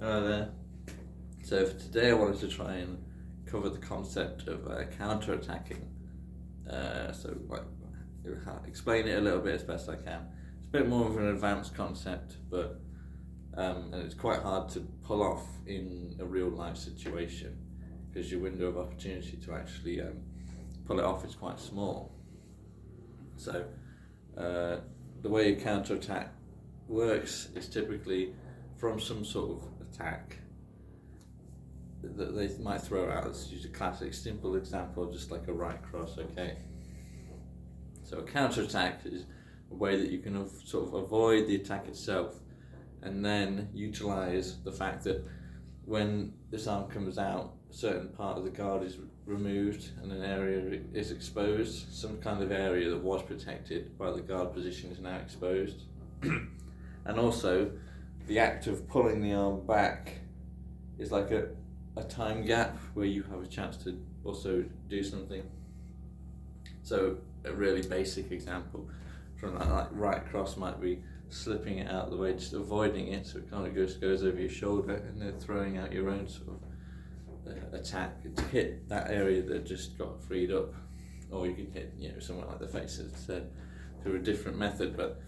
Hello there. So for today I wanted to try and cover the concept of counter-attacking. Explain it a little bit as best I can. It's a bit more of an advanced concept, but and it's quite hard to pull off in a real life situation because your window of opportunity to actually pull it off is quite small. So the way a counter-attack works is typically from some sort of attack that they might throw out. Let's use a classic simple example, just like a right cross, okay? So a counter-attack is a way that you can sort of avoid the attack itself and then utilize the fact that when this arm comes out, a certain part of the guard is removed and an area is exposed. Some kind of area that was protected by the guard position is now exposed. And also, the act of pulling the arm back is like a time gap where you have a chance to also do something. So a really basic example from that like right cross might be slipping it out of the way, just avoiding it so it kind of goes over your shoulder, and then throwing out your own sort of attack to hit that area that just got freed up. Or you can hit somewhere like the face, as I said, through a different method, but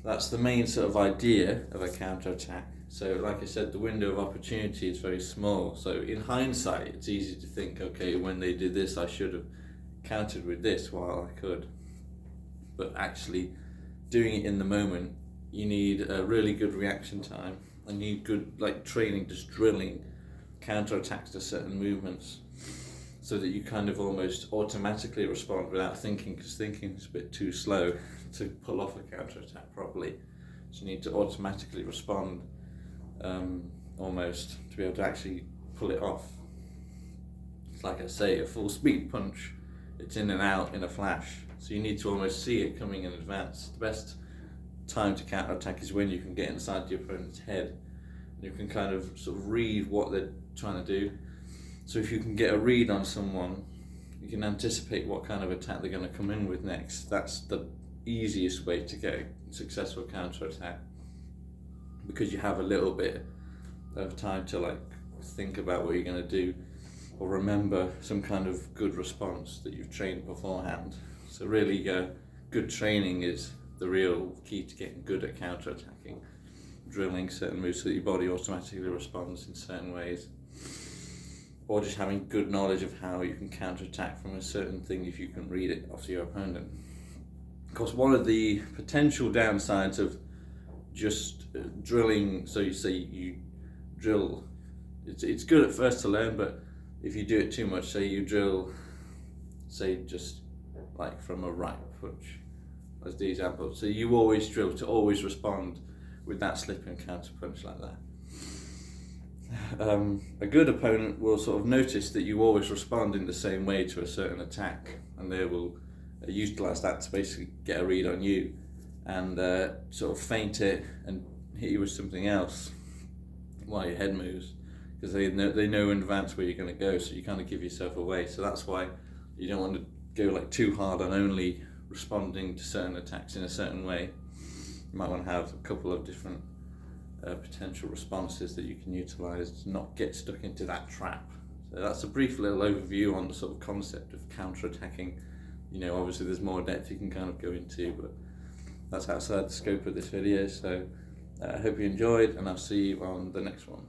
that's the main sort of idea of a counter-attack. So like I said, the window of opportunity is very small. So in hindsight, it's easy to think, okay, when they did this, I should have countered with this while I could. But actually doing it in the moment, you need a really good reaction time and you need good training, just drilling counter-attacks to certain movements so that you kind of almost automatically respond without thinking, because thinking is a bit too slow to pull off a counter-attack properly. So you need to automatically respond almost to be able to actually pull it off. It's like I say, a full speed punch, it's in and out in a flash, so you need to almost see it coming in advance. The best time to counter-attack is when you can get inside your opponent's head and you can kind of sort of read what they're trying to do. So if you can get a read on someone, you can anticipate what kind of attack they're going to come in with next. That's the easiest way to get a successful counter-attack, because you have a little bit of time to think about what you're going to do or remember some kind of good response that you've trained beforehand. So really good training is the real key to getting good at counter-attacking, drilling certain moves so that your body automatically responds in certain ways, or just having good knowledge of how you can counter-attack from a certain thing if you can read it off your opponent. Of course, one of the potential downsides of just drilling, so you say you drill, it's good at first to learn, but if you do it too much, say you drill, just like from a right punch, as the example, so you always drill to always respond with that slip and counter punch like that. A good opponent will sort of notice that you always respond in the same way to a certain attack, and they will utilize that to basically get a read on you and sort of feint it and hit you with something else while your head moves, because they know in advance where you're going to go, so you kind of give yourself away. So that's why you don't want to go too hard on only responding to certain attacks in a certain way. You might want to have a couple of different potential responses that you can utilize to not get stuck into that trap. So that's a brief little overview on the sort of concept of counter-attacking. Obviously there's more depth you can kind of go into, but that's outside the scope of this video. So I hope you enjoyed, and I'll see you on the next one.